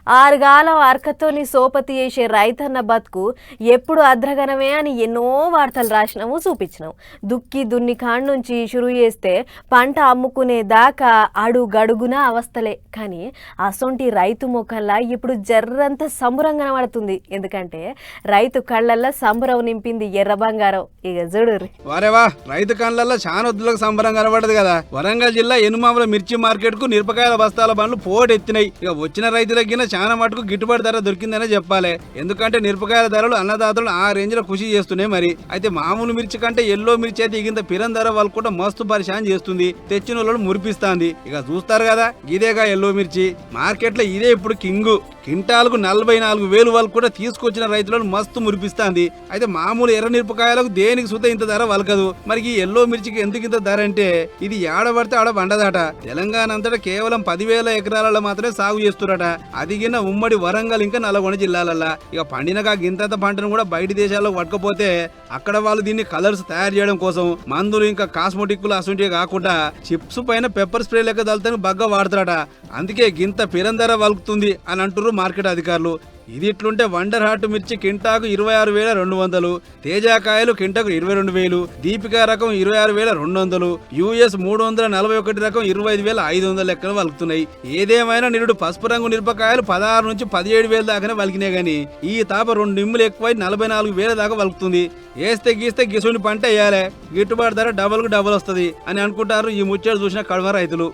ఆరుగాలం అరకతోని సోపతి చేసే రైతన్న బతుకు ఎప్పుడు అద్రగనమే అని ఎన్నో వార్తలు రాసినాము చూపించినాము. దుక్కి దున్ని కాడ నుంచి షురు చేస్తే పంట అమ్ముకునే దాకా అడుగడుగున అవస్థలే. కానీ అసొంటి రైతు ముఖంలా ఇప్పుడు జర్రంత సంబరం కనబడుతుంది. ఎందుకంటే రైతు కళ్ళల్లో సంబరం నింపింది ఎర్ర బంగారం. ఇక చూడుర్రి. వారేవా, రైతు కళ్ళల్లో చాలా వద్దులకు సంబరం కనబడదు కదా. వరంగల్ జిల్లా ఎనుమాముల మిర్చి మార్కెట్ కు మిరపకాయల బస్తాల బండ్లు పోటెత్తినాయి. ఇక వచ్చిన రైతులకి చాలా మటుకు గిట్టుబాటు ధర దొరికిందనే చెప్పాలి. ఎందుకంటే మిరపకాయల ధరలు అన్నదాతలు ఆ రేంజ్ లో కృషి చేస్తున్నాయి. మరి అయితే మామూలు మిర్చి కంటే ఎల్లో మిర్చి అయితే ఇగింత పిరం ధర వాళ్ళు కూడా మస్తు పరిశాన్ చేస్తుంది. తెచ్చిన వాళ్ళు మురిపిస్తాంది. ఇక చూస్తారు కదా, ఇదేగా ఎల్లో మిర్చి మార్కెట్ లో ఇదే ఇప్పుడు కింగు. కింటాలకు 44,000 వరకు కూడా తీసుకొచ్చిన రైతులను మస్తు మురిపిస్తాంది. అయితే మామూలు ఎర్ర మిరపకాయలకు దేనికి సుత ఇంత ధర వలకదు. మరి ఈ ఎల్లో మిర్చికి ఎందుకు ఇంత ధర అంటే ఇది ఏడబడితే ఆడ బండదాట. తెలంగాణ అంతటా కేవలం 10,000 ఎకరాలలో మాత్రమే సాగు చేస్తురట. అదిగిన ఉమ్మడి వరంగల్ ఇంకా నల్గొండ జిల్లాలల్లా. ఇక పండినగా గింతంత పంటను కూడా బయట దేశాల్లో పట్టుకపోతే అక్కడ వాళ్ళు దీన్ని కలర్స్ తయారు చేయడం కోసం మందులు ఇంకా కాస్మెటిక్లు అసంటివి కాకుండా చిప్స్ పైన పెప్పర్ స్ప్రే లెక్క దళతను బగ్గా వాడుతారట. అందుకే గింత పిరం ధర వలుకుతుంది అని అంటున్నారు మార్కెట్ అధికారులు. ఇది ఇట్లుంటే వండర్ హార్ట్ మిర్చి కింటాకు 26,200, తేజాకాయలు కింటాకు 22,000, దీపికా రకం 26,200, యుఎస్ 341 రకం 25,500 లెక్కలు వలుకుతున్నాయి. ఏదేమైనా నిరుడు పసుపు రంగు మిరపకాయలు 16 నుంచి 17,000 దాకానే వలికినాయి. గానీ ఈ తాప 2 నిమ్ములు ఎక్కువై 44,000 దాకా వలుకుతుంది. వేస్తే గీస్తే గిసుని పంట వేయాలి, గిట్టుబాటు ధర డబల్ కు డబల్ వస్తుంది అని అనుకుంటారు ఈ ముచ్చట చూసిన కడమ రైతులు.